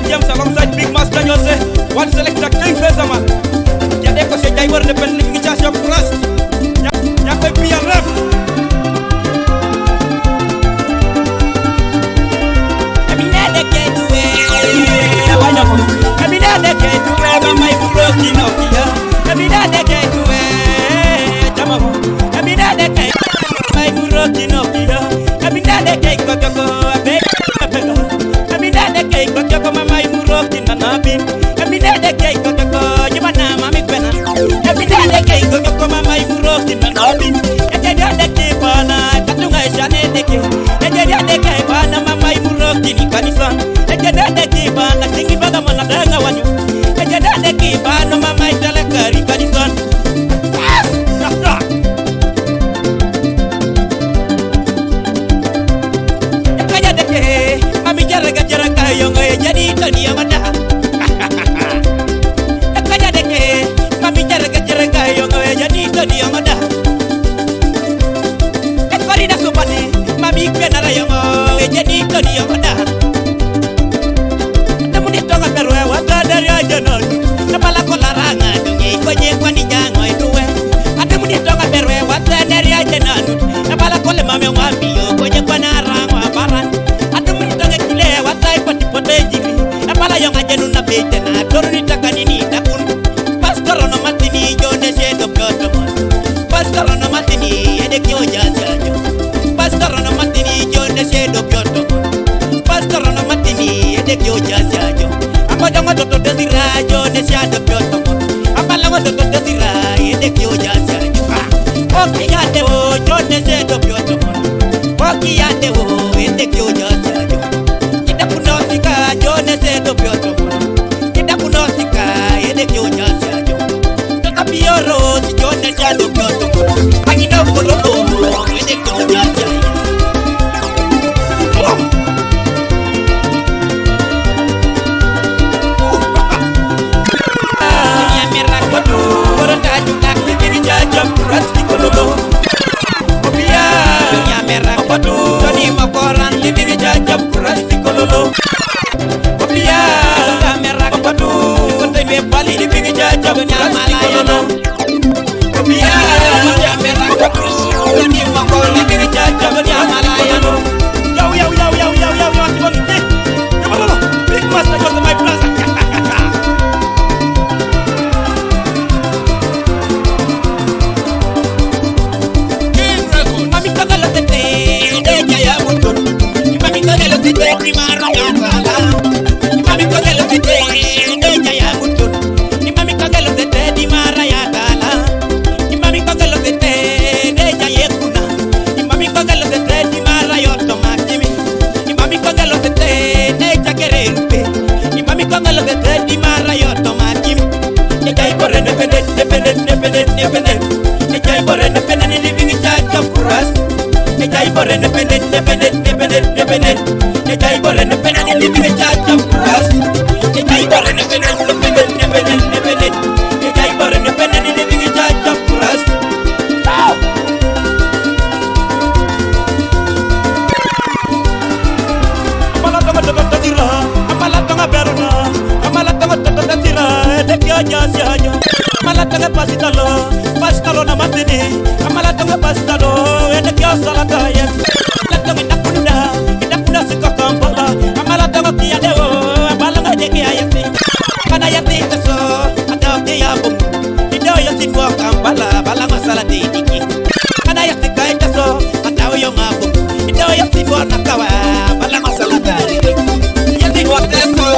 James alongside Big Master Jose. One selector King Fezaman. Jadi ko si Jaiwar depan lagi charge of trust. Yang koy pian rap. Amina de ke duwe. Banyak. Amina de ke duwe mama ibu broki Nokia. Amina de ke duwe. Jamamu. Amina de ke mama ibu broki Nokia. Amina de ke ko abe. Amina de ke ko mama ibu broki Nanabi. Amina de ke ko jibana mami pena. Amina de ke ko mama ibu broki Nanabi. Ete de ke bana katunga jane de ke. Ete de ke bana mama ibu broki ni kanisa. Ete de ke bana tingi baga mana danga wanyu. Ete de ke bana mama itala kari kanisa. Kaya de ke mami jaraga yo ngoy jadi tani amada. Kaya de ke mami jaraga yo ngoy jadi tani amada. Farida supani mami kenara yo ngoy jadi tani amada. Namuni tonga perwe wata dari ajanon. Napala kolaranga dungi kwenye kwani jango iduwe. Namuni tonga perwe wata dari ajanon. Napala kole mami ngwambi yo kwenye kwana rangwa baran. Namuni tonga kile wata ipati poteji. Napala yo ngajenu na bete na toruni takanini takun. Pastor no matini jone shedo pyotomon. Pastor no matini ede kyo jajajo. Pastor no matini jone shedo pyotomon. Pastor no matini ede kyo jajajo. Amoda ngoto desira jone shedo pyotomon. Apala ngoto desira ede kyo jajajo. Oki yate o jone shedo pyotomon. Oki yate o ede kyo jajajo. Kita punosika jone shedo pyotomon. Kita punosika ede kyo jajajo. Takapioro si jone shedo pyotomon. Agino kolobo ede kyo jajajo. Tony Makoran living in Jajab Krusty Kololo. Kopia, camera Kopatu, Kote Bali living in Jajab Krusty Kololo. Kopia, camera Kopatu, Tony Makoran living in Jajab Yamalaya. Yo, Big Master goes to my plaza. Pasitalo na matini, amala tonga pasitalo, ene kyo salata yes. Latonga inakunda siko kampala, amala tonga kia deo, amala ngaje kia yasi. Kana yasi teso, ata kia bum, ido yasi kwa kampala, bala masala tiki. Kana yasi kai teso, ata uyo ngabum, ido yasi kwa nakawa, bala masala tiki. Yasi kwa teso,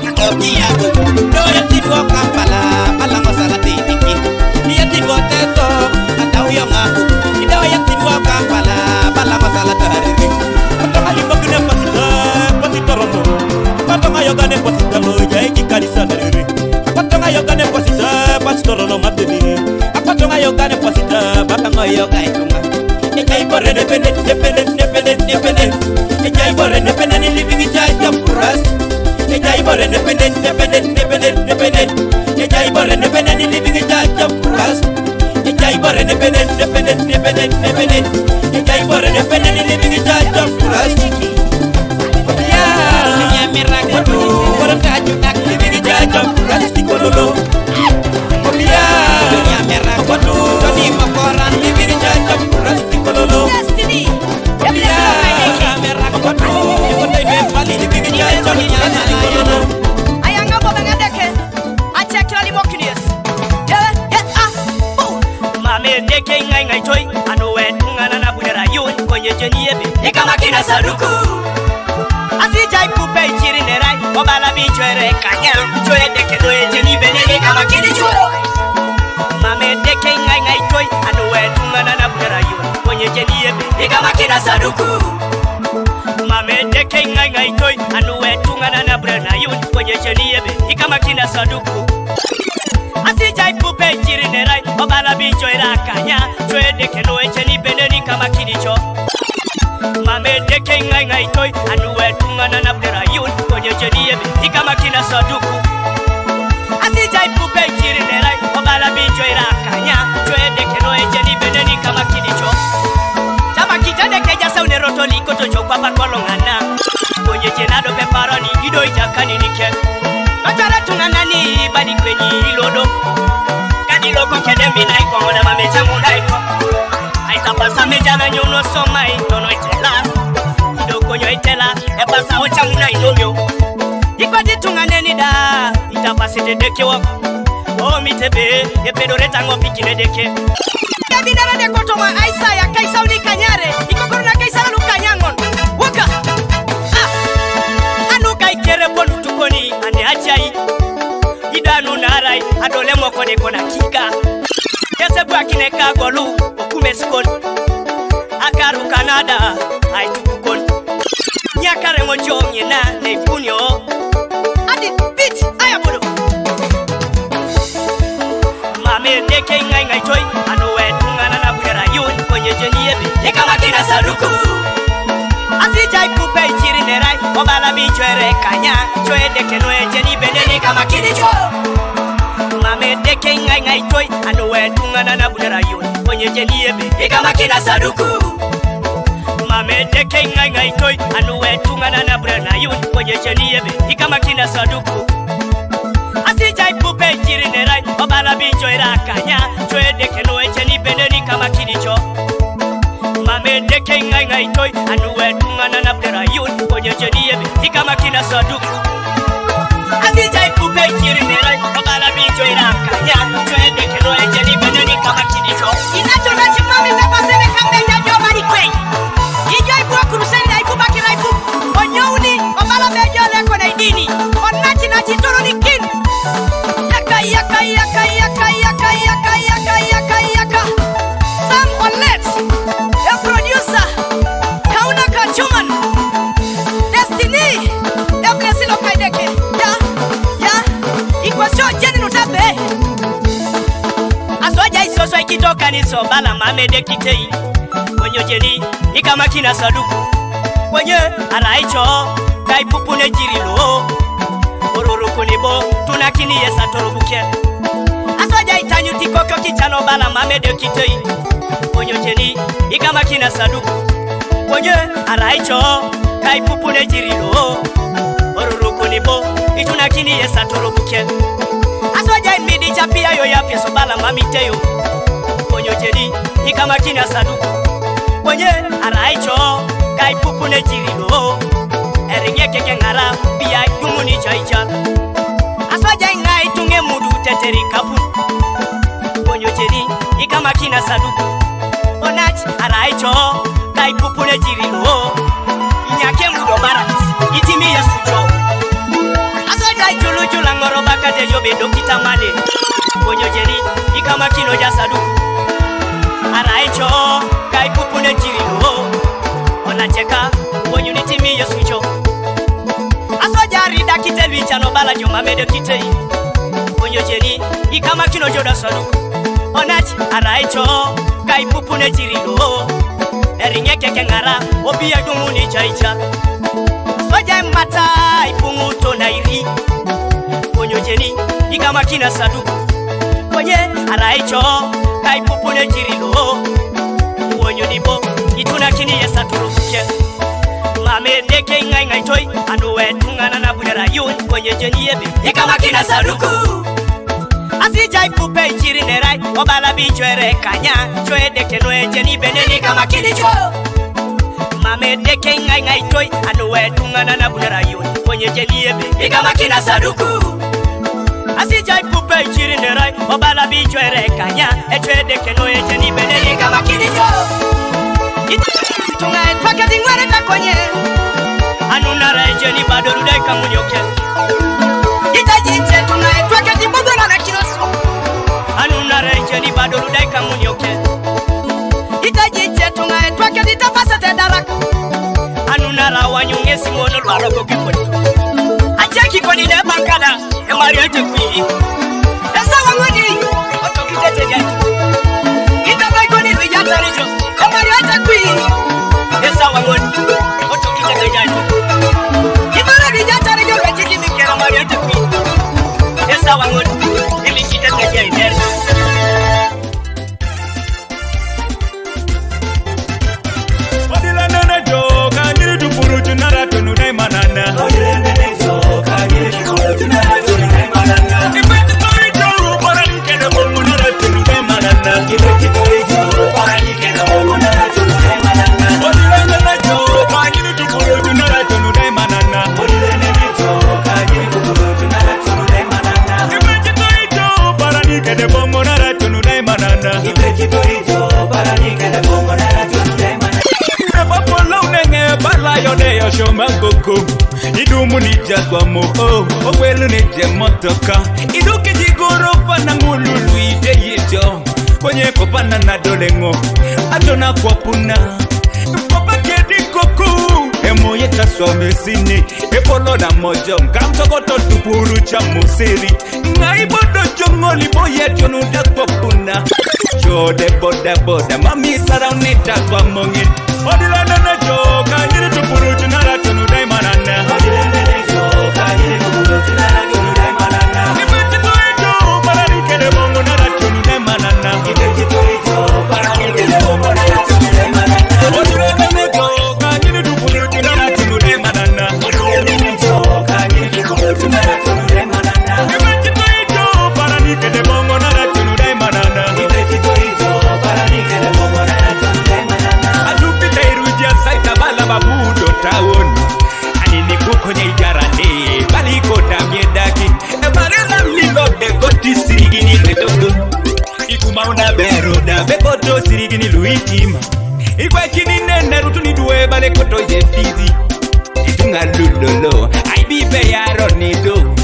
ata kia bum, ido yasi kwa kampala, bala masala tiki. Boteto atau yang aku tidak yang timbul kampala bala masalah dari atau kali bagune pasita rono atau ngayo gane pasita lo jai kikarisa dari atau ngayo gane pasita rono mateni atau ngayo gane pasita batang ngayo gai tunga ejai bore independent ejai bore independent living in Jajab Kuras ejai bore independent ejai bore independent living in Jajab Kuras ejai bore independent ejai bore independent living in Jajab Kuras ya merah kudu bichwere kanya Chwede keno ejeni benene kama kini chworo Mame deke ngai ngai toy Anuwe tungana na bunera yun Kwenye jeni ebe kama kina saduku Mame deke ngai ngai toy Anuwe tungana na bunera yun Kwenye jeni ebe kama kina saduku Asijai pupe chiri nerai Obala bichwere kanya Chwede keno ejeni benene kama kini cho Mame deke ngai ngai toy Anuwe tungana na bunera yun Kwenye jeni ebe kama kina saduku Asijai pupe chiri nerai Obala bichwere kanya Chwede keno ejeni benene kama kini cho Chama kitade keja saune roto likoto chokwa pa kolongana Kwenye jenado peparoni ido ijakani nike Matara tunanani badi kwenye ilodo Kani loko kedembi na iko na mameja munda iko Aitapasa meja na nyono soma itono itela Ido konyo itela epasa ocha muna inomyo Iko ditunganeni da Itapasi dedeke wako Oh mitebe epedo retango pikine deke Kabinara de kotoma aisa ya kaisa unikanyare Ikokoruna kaisa na lukanyangon Waka Anuka ikere ponu tukoni ane achai Idanu narai adole moko de kona kika Kesebu akineka golu okume skol Akaru Canada aitukukon Nyakare mojonye na neipunyo Adi bitch ayabudo Mame deke ngai ngai toy Anuwe tungana na bunera yun Kwenye jeni ebe kama kina saduku Asijai pupe ichiri nerai Obala bichwere kanya Chwede keno ejeni benene kama kini cho Mame deke ngai ngai toy Anuwe tungana na bunera yun Kwenye jeni ebe kama kina saduku Mame deke ngai ngai toy Anuwe tungana na bunera yun Kwenye jeni ebe kama kina saduku Asijai pupe ichiri nerai Obala bichwere kanya Chwede keno ejeni benene kama kini cho Mame deke ngai ngai toy Anuwe tungana na bunera yun Kwenye jeni ebe kama kina saduku Asijai pupe ichiri nerai Obala bichwere kanya Chwede keno ejeni benene kama kini cho Inacho na chimami mepasene kamenya jobari kwei Ijoi buwa kuruseni na iku baki na iku Onyouni obala mejo leko na idini Onachi na chitoro ni kin Yaka yaka yaka yaka yaka yaka yaka yaka yaka Sam Olet The producer Kauna Kachuman Destiny The blessing of Kaideke Ya Ya Ikwasyo jeni nutabe Aswaja isoso ikitoka niso Bala mame dekitei Kwenye jeni ikama kina saduku Kwenye araicho Kaipupune jirilo Ururuku nibo tunakini yesa torobuke Aswaja itanyu tikoko kichano bala mame dekitei Kwenye jeni ikama kina saduku Kwenye araicho Kaipupune jirilo Ururuku nibo tunakini yesa torobuke Aswaja imidi chapia yo ya peso bala mamiteyo Kwenye jeni ikama kina saduku Kwenye araicho Kaipupune jirilo Eringe keke ngara Pia yumuni chaicha Aswaja ingai tunge mudu teteri kapu Kwenye jeni ikama kina saduku Onach araicho Kaipupune jirilo Inyake mudo barakis Itimi yesucho Aswaja julu jula ngoro baka dejo bedo kitamane Kwenye jeni ikama kino ja saduku Araicho Kaipupune jirilo Onacheka Kwenye nitimi yesucho Aswaja rida kitelwi chano bala joma medo kitei Kwenye jeni ikama kino joda saduku Onach araicho Kaipupune jirilo Eringe keke ngara Obia dumuni chaicha Aswaja mata ipunguto na iri Kwenye jeni ikama kina saduku Kwenye araicho Kaipupune jirilo Kwenye nibo ituna kini yesa turubuke Mame deke ngai ngai toy Anuwe tungana na bunera yun Kwenye jeni ebe kama kina saduku Asijai pupe ichiri nerai Obala bichwere kanya Chwede keno ejeni benene kama kini cho Mame deke ngai ngai toy Anuwe tungana na bunera yun Kwenye jeni ebe kama kina saduku Asijai pupe ichiri nerai Obala bichwere kanya Chwede keno ejeni benene kama kini cho Tunga etwake dingware na kwenye Anunara ejeni bado rudai kamunyoke bado rudai kamunyoke itajiche tungae twake ditapasa tedaraka anunara wanyunge simono lwaroko kikwetu acheki kwa nine bankada emari aje kui esa wangoni otokitete jani itabai kwa nini yatarijo emari aje kui esa wangoni otokitete jani ibara di yatarijo kajiki mikera mari aje kui esa wangoni ilishitete jani idumu ni jazwa mo owelu ni jemotoka iduki jigoro pana ngululu ide yejo kwenye kopana na dolengo atona kwa puna mpapa kedi koku emoye taswa mesini epolo na mojo mkamtokoto tupuru cha musiri ngaibodo jongoli boye jonuda kwa puna jode boda boda mami sarauni taswa mongi odilana na joka njiri tupuru junara tunu daimanana odilana na joka njiri tupuru junara tunu daimanana ibeti toito parani kede bongo nara tunu daimanana ibeti toito parani kede bongo nara tunu daimanana odilana na joka njiri tupuru junara tunu daimanana odilana na joka njiri tupuru junara tunu daimanana ibeti toito parani kede bongo nara tunu daimanana ibeti toito parani kede bongo nara tunu daimanana adupita irudia saita bala babudo tawoni anini kukonye ijarane baliko damyedaki ebarela milo de goti sirigini ledogo ikumauna beroda bekoto sirigini luitima ikwa chini nene rutuni duwe bale koto yefizi itunga lulolo aibibe yaro nido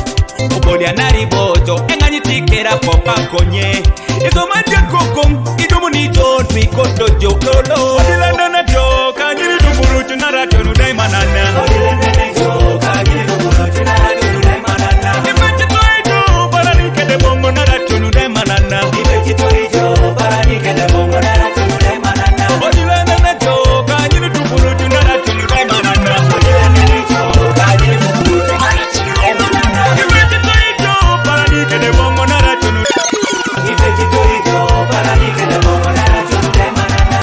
obolia nariboto engani tikera popa konye iso manje kokong idumu ni ton mikoto jokolo odilanda na joka njiri tupuru junara tunu daimanana odilanda na joka njiri tupuru junara tunu daimanana ibeti toito parani kede bongo nara tunu daimanana ibeti toito parani kede bongo nara tunu daimanana odilanda na joka njiri tupuru junara tunu daimanana odilanda na joka njiri tupuru junara tunu daimanana ibeti toito parani kede bongo nara tunu ibeti toito parani kede bongo nara tunu daimanana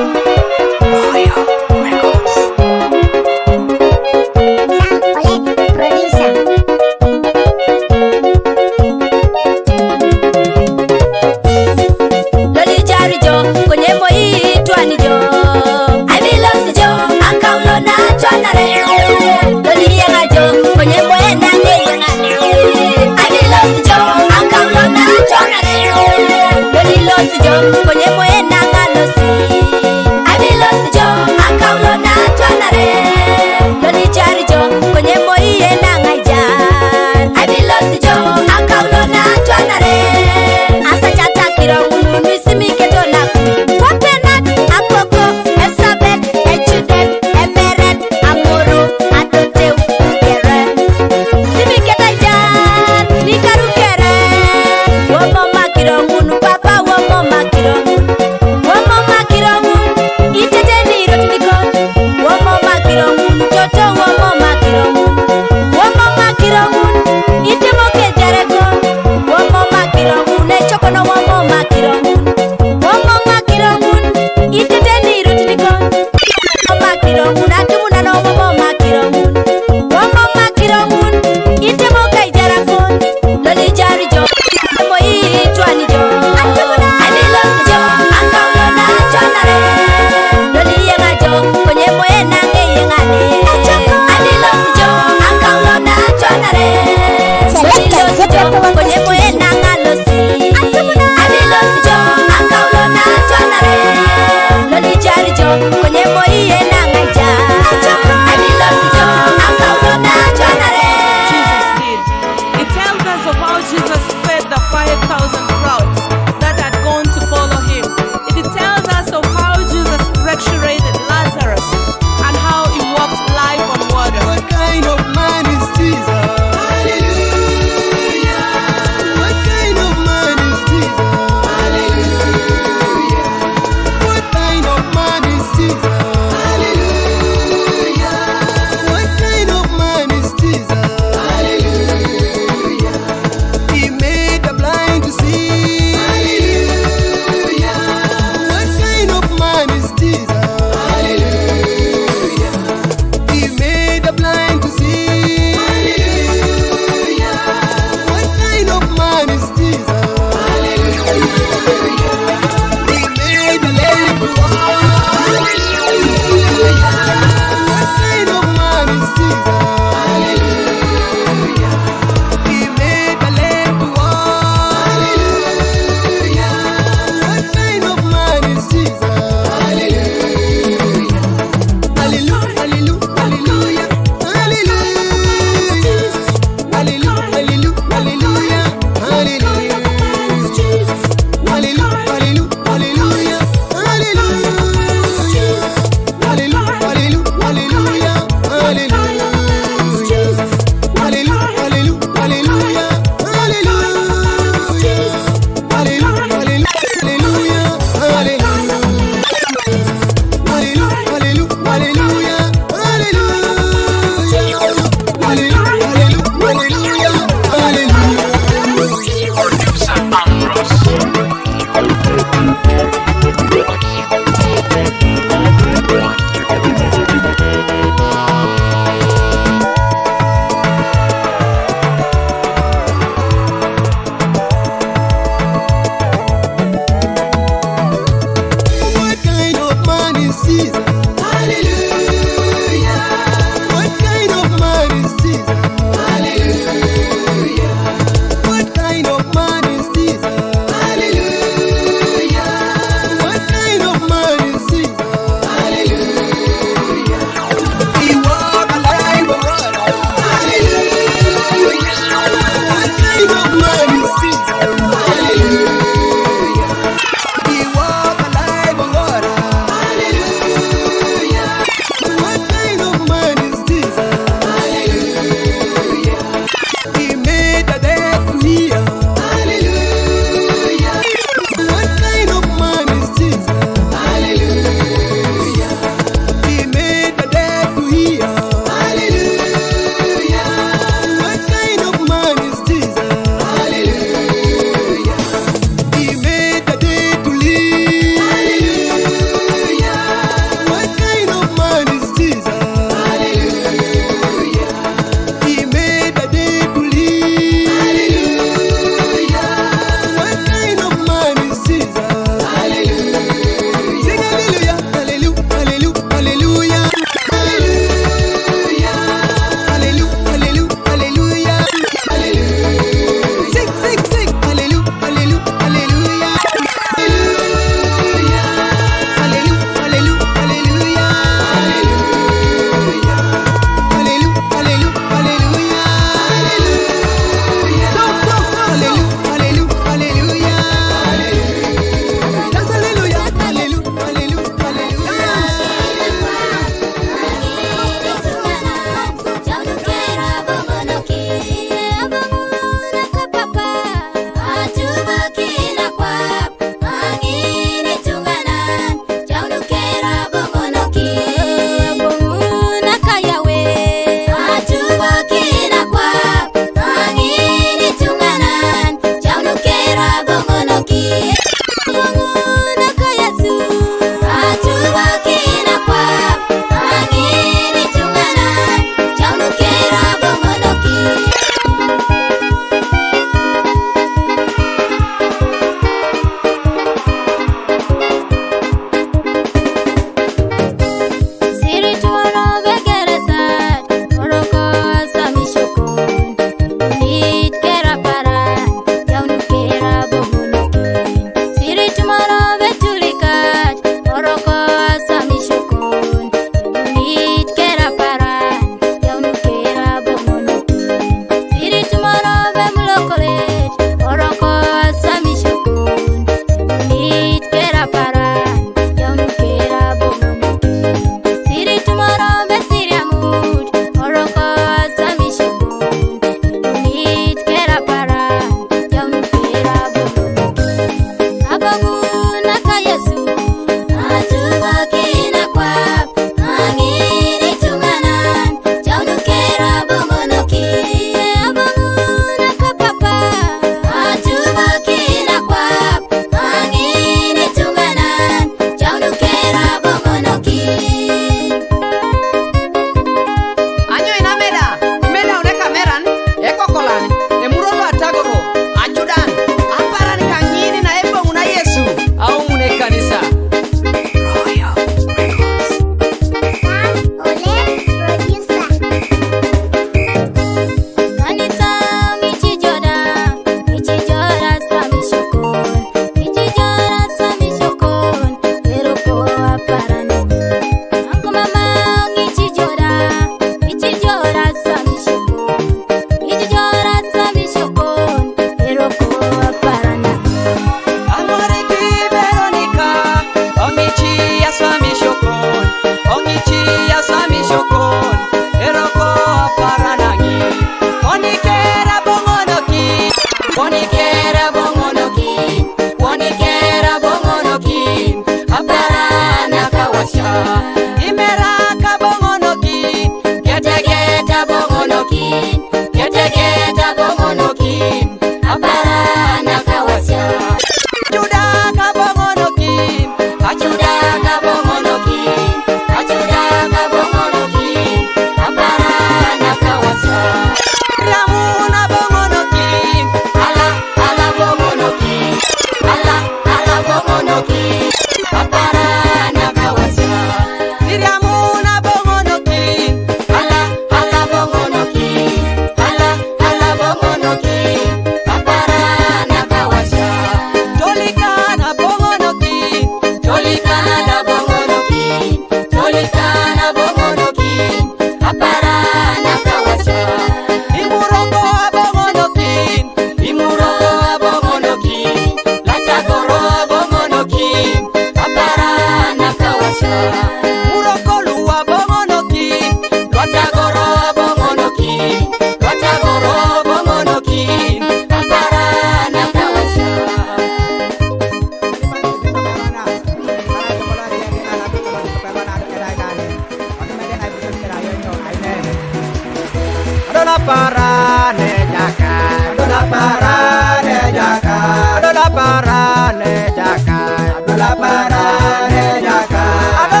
parane jaka, adola parane jaka, adola parane jaka, adola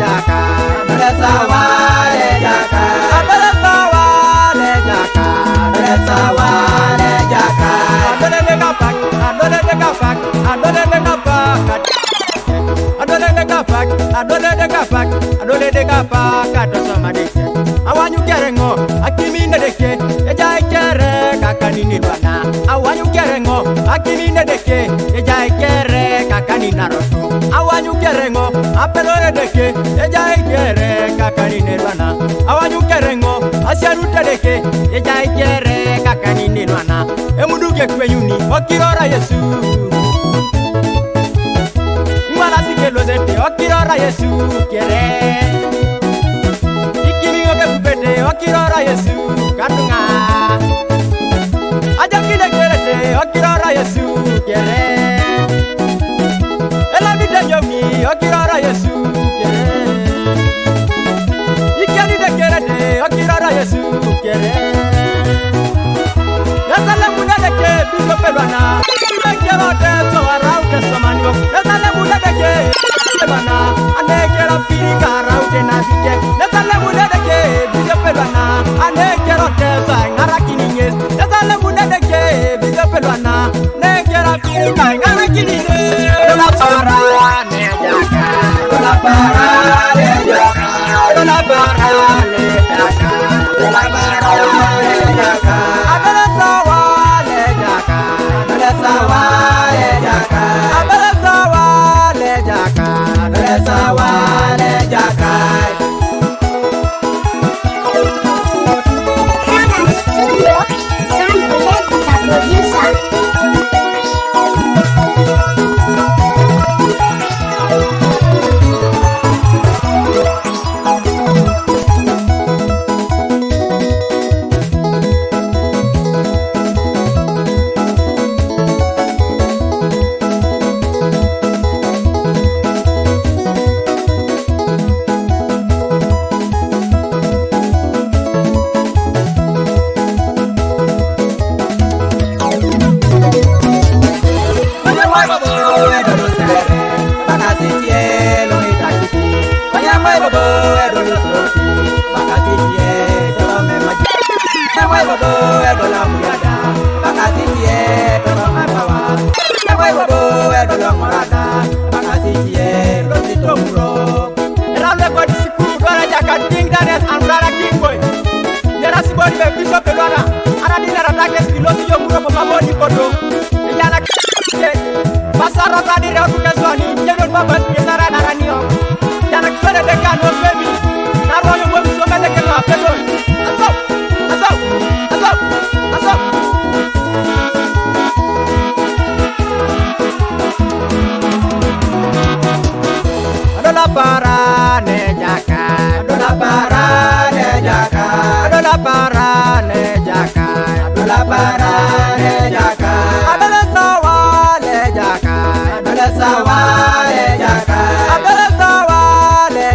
jaka, adola sawale jaka, adola sawale jaka, adola sawale jaka, adola negapak, adola negapak, adola negapak. Adole de kapak, adole de kapak, adole de kapak, ato sama deke. Awanyu kerengo, akimine deke, eja kere kakani nirwana. Awanyu kerengo, akimine deke, eja kere kakani naroto. Awanyu kerengo, apelore deke, eja kere kakani nirwana. Awanyu kerengo, asiarute deke, eja kere kakani nirwana. Emuduke kwenyuni, okirora Yesu. Okirora Yesu kere ikini oke kupete okirora Yesu katunga aja kile kerete okirora Yesu kere ela bide yomi okirora Yesu kere ikini de kerete okirora Yesu kere nasale munade ke biso pelwana kero te so arauke somanyo nasale munade ke mana anekera pirika raute na bije nesale munedeke bije pelwana anekera tesa ngarakininge nesale munedeke bije pelwana nekera pirika ngarakininge la para ne jaka la para ne jaka la para ne jaka la para ne jaka abala sawa ne jaka abala sawa ne jaka abala sawa ne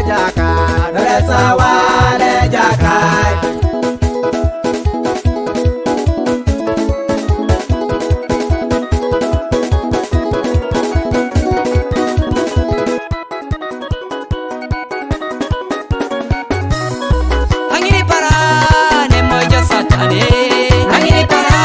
jaka sawale jakai Angini para ne mojo satane, angini para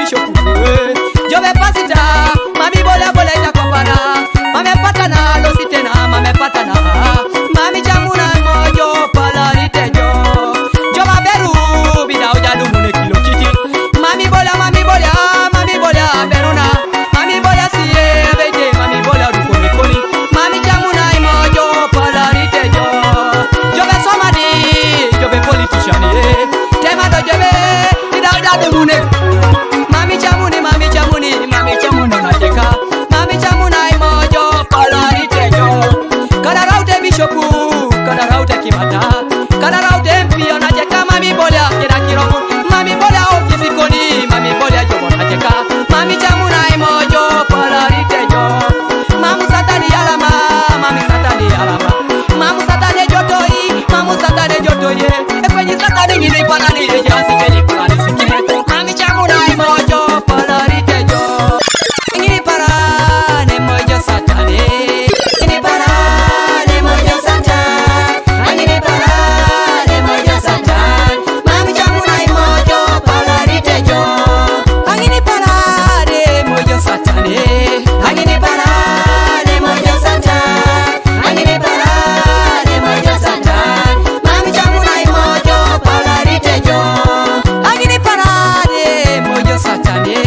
bishop Jove pasita mami bola bola itakopana mame patana lo sitena mame patana mami chamuna mojo palarite jo Jova beru bida ujadu mune kilo kiti mami bola beruna mami bola siye beje mami bola dukoni koni mami chamuna mojo palarite jo Jove somadi Jove politician tema do jove bida ujadu mune Mami chamuni nateka Mami chamuna imojo palarite jo Kada raute bishopu, kada raute kimata Kada raute mpio nateka mami bolia kira kiromu Mami bolia okizikoni, mami bolia jobo nateka Mami chamuna imojo palarite jo Mamu satani alama, mami satani alama Mamu satani jotoi, mamu satani jotoye Ekwenye satani ngini panani, jasi keni panani sikine Mami chamuna imojo palarite jo Ingini parane mojo satane Ingini parane mojo satan Ingini parane mojo satan Mami chamuna imojo palarite jo Ingini parane mojo satane Ingini parane mojo satan Ingini parane mojo satan Mami chamuna imojo palarite jo Ingini parane mojo satane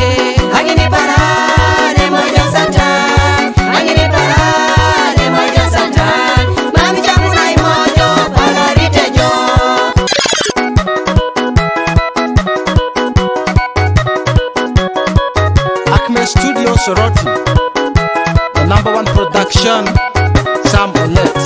Ingini parane mojo satan Ingini parane mojo satan Mami chamuna imojo palarite jo Acme Studio Soroti, the #1 production, Sam Olet.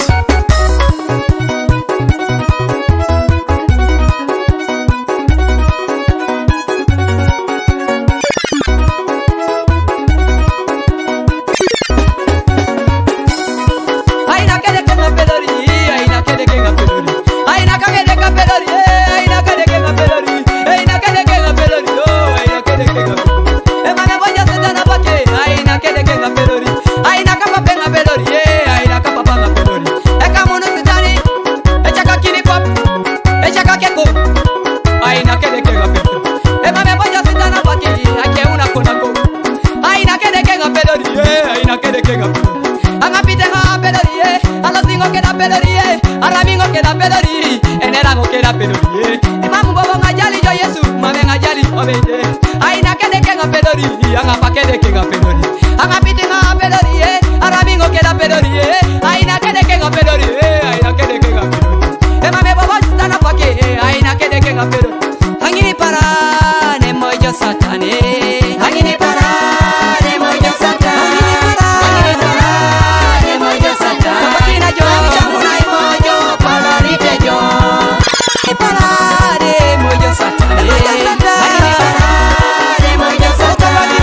Aina kede kenga pelori, aina kede kenga pelori. Aina kede kenga pelori, aina kede kenga pelori. Aina kede kenga pelori, oh, aina kede kenga pelori. Mame boja setana pake, aina kede kenga pelori. Aina kapa penga pelori, aina kapa panga pelori. Eka munu sitani, echaka kini pop, echaka keko. Aina kede kenga pelori. Mame boja setana pake, ake una konako. Aina kede kenga pelori, aina kede kenga pelori. Angapite ha pelori, alasingo keda pelori, aramingo keda pelori, enerango keda pelori. Mamu bobo ngajali jo Yesu, mame ngajali obede. Aina kede kenga pelori, angapa kede kenga pelori. Angapite ha pelori, aramingo keda pelori, aina kede kenga pelori, aina kede kenga pelori. Mame bobo stana pake, aina kede kenga pelori. Angini parane mojo satane, angini parane mojo satane, angini parane mojo satane. Kapakina jo, chamuna imojo palarite jo. Angini parane mojo satane, angini parane mojo satane.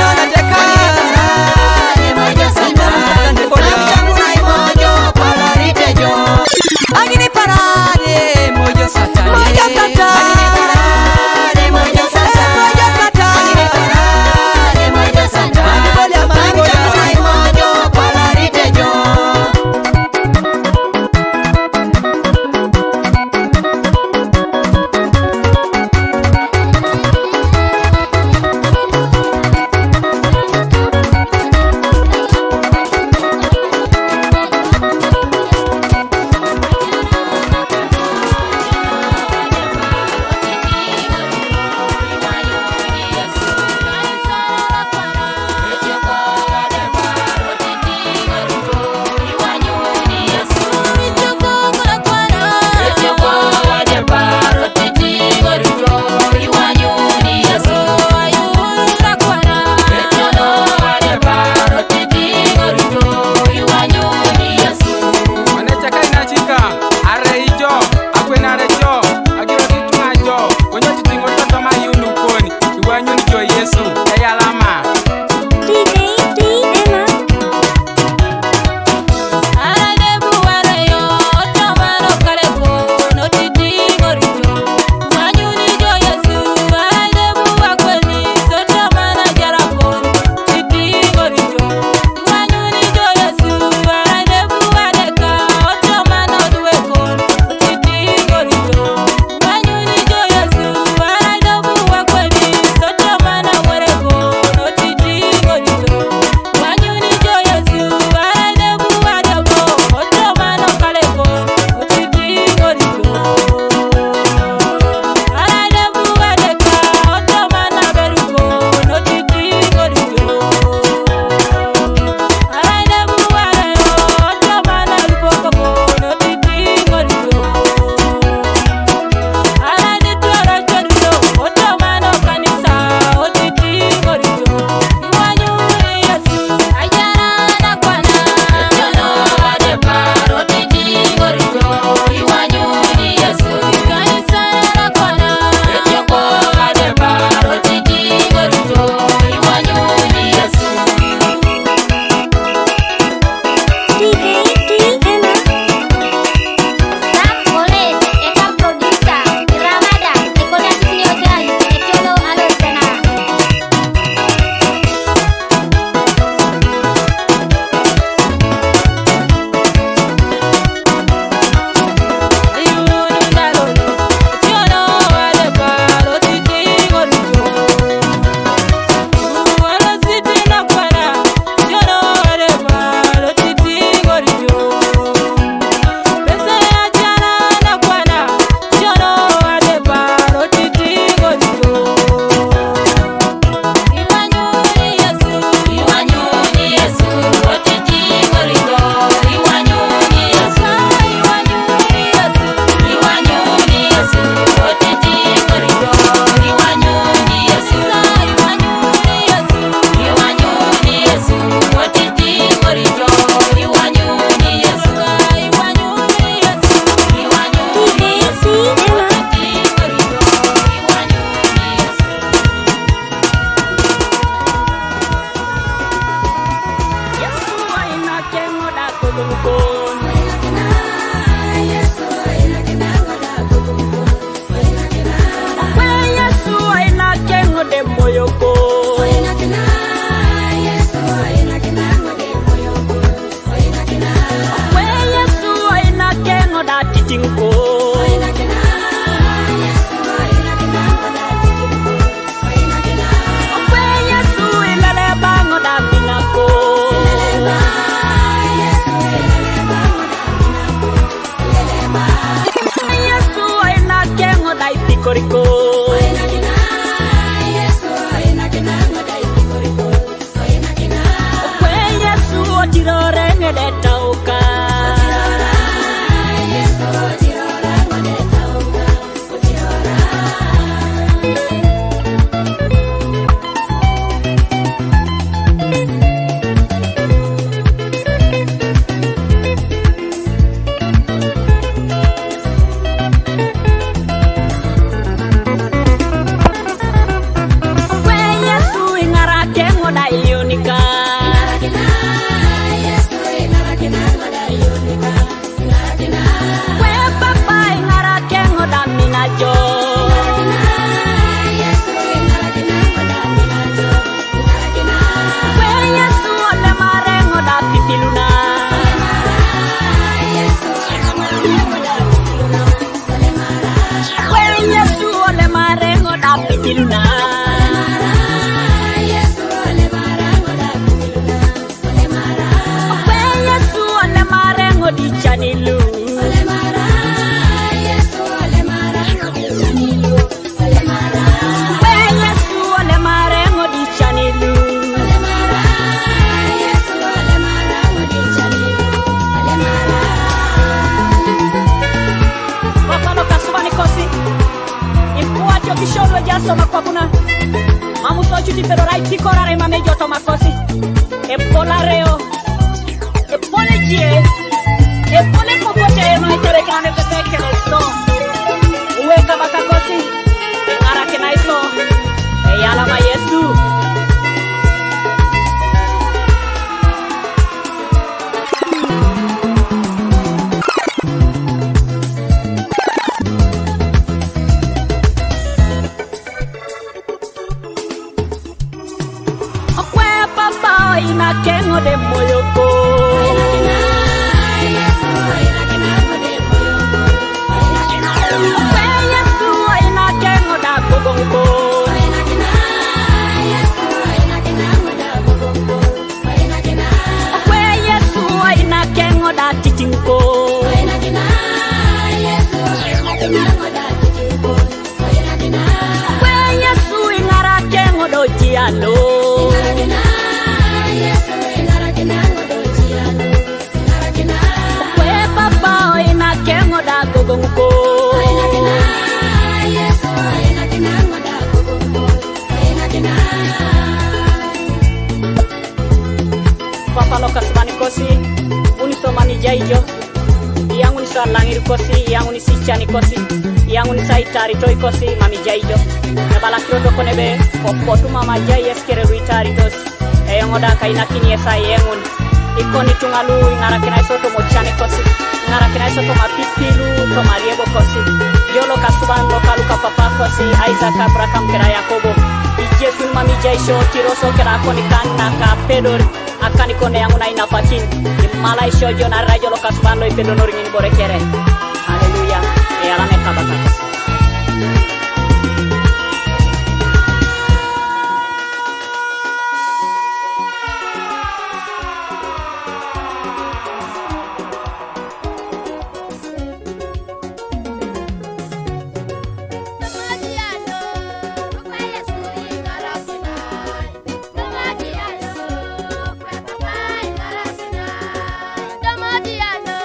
kengo da ionika. We papa ingara kengo da minajo. We Yesu ole marengo da pitiluna. We Yesu ole marengo da pitiluna. Chanilu ole mara Yesu ole mara chanilu ole mara Yesu ole mara ngodi chanilu ole mara Yesu ole mara ngodi chanilu ole mara Wapalo kasubani kosi Ipuacho kishono jaso makwabuna Mamu sochu di pedorai tikorare mamejo to makosi Epolareo Epole jie E pone popote no itere kane peke no so. Uwe kabaka kosi. E ngara kenai so. E yala ma Yesu. Okwe papa ina kengo de moyoko. Titinko we Yesu ingara kengo do jialo we papa ina kengo da gogongko papa lokas bani kosi uniso mani jaijo yang uniso langir kosi yang unisi chani kosi yang unisa itari toy kosi mami jaijo na bala kyoto konebe popotu mama jai eskere ruitari tos e ngoda kaina kini esa yengun ikoni tungalu ngara kena soto mochane kosi ngara kena soto mapipilu to mariebo kosi yolo kasuban lokalu ka papa kosi Isaac Abraham kera Yakobo Yesu mami jai sho tiroso kera koni kanna ka pedor akani kone yang unai napakin malai shojo na rajo lokas bando ipedo noringin bore kere haleluya e alame kabaka Diano,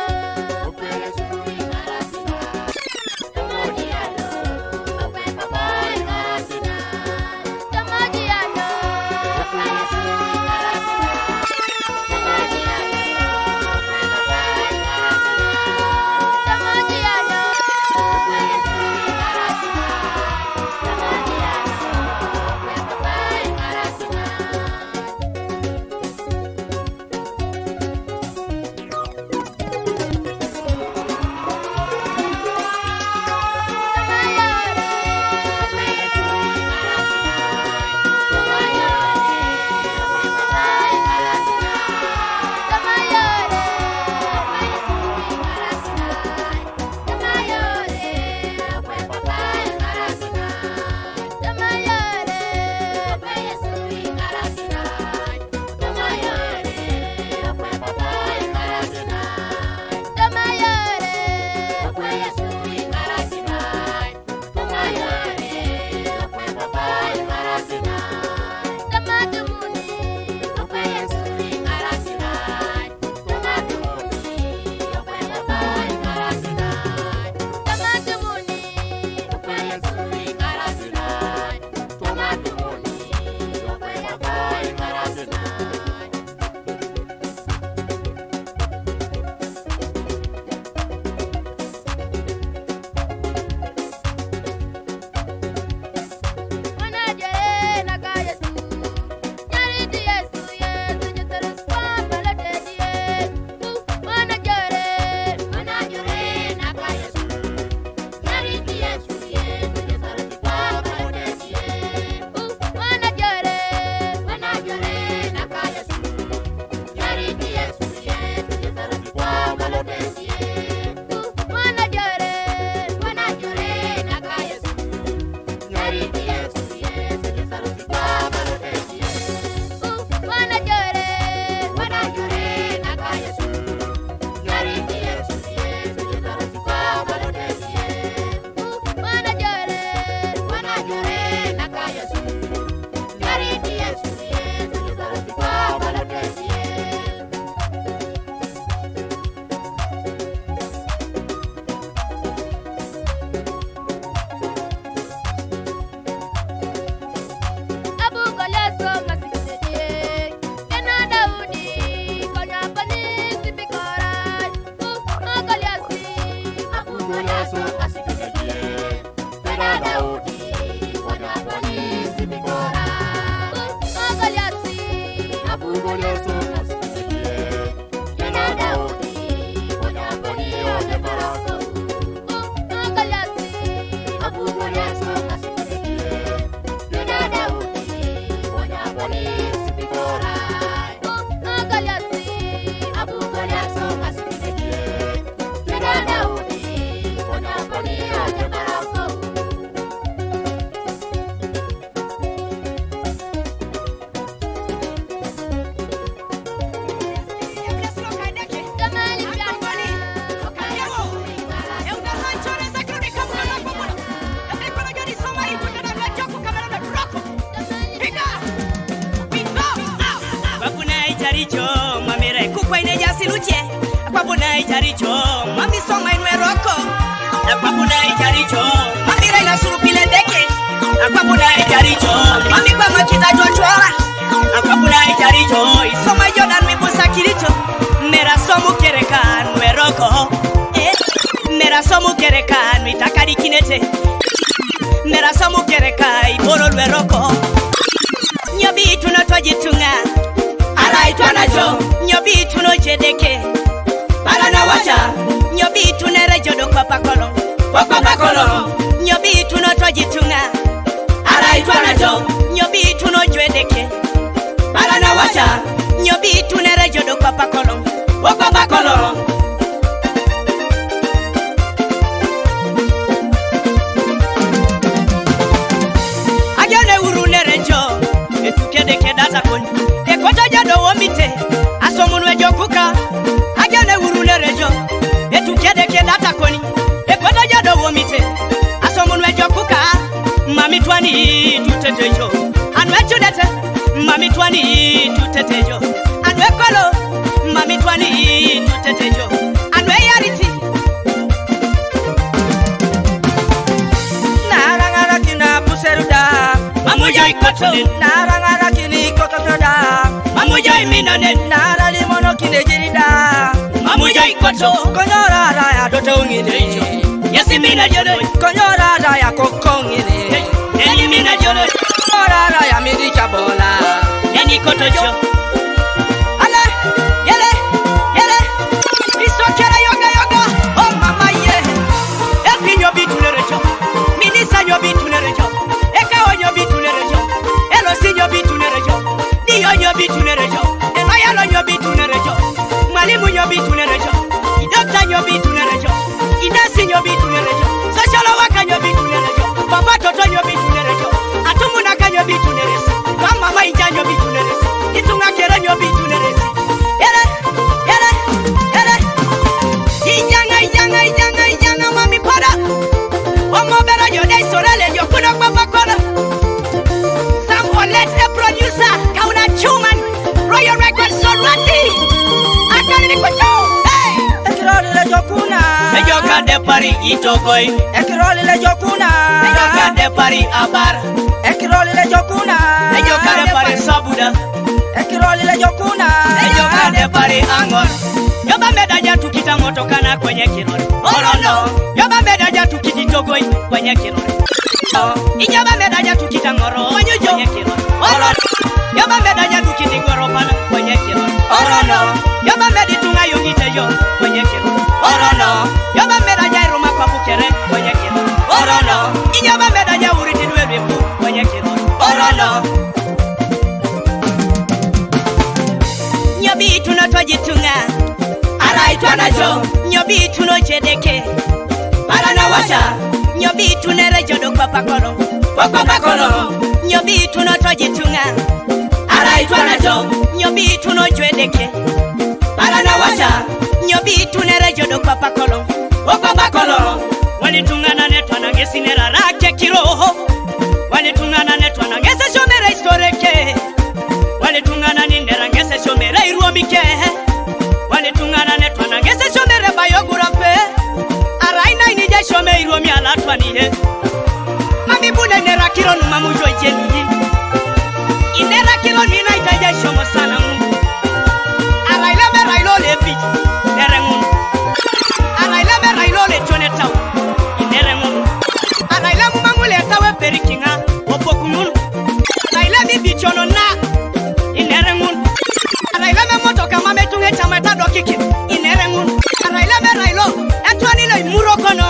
kiki inere mun araila me railo etwani le murokono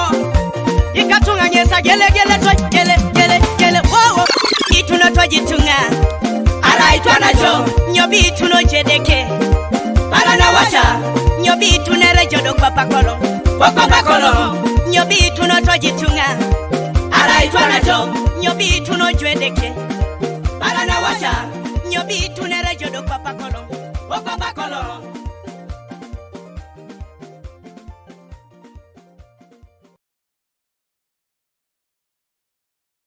ikatunga nyesa gele gele wo ituno twajitunga araitwa najo nyobi tuno jedeke arana washa nyobi tunere jodo kwa pakolo nyobi tuno twajitunga araitwa najo nyobi tuno jedeke arana washa nyobi tunere jodo kwa pakolo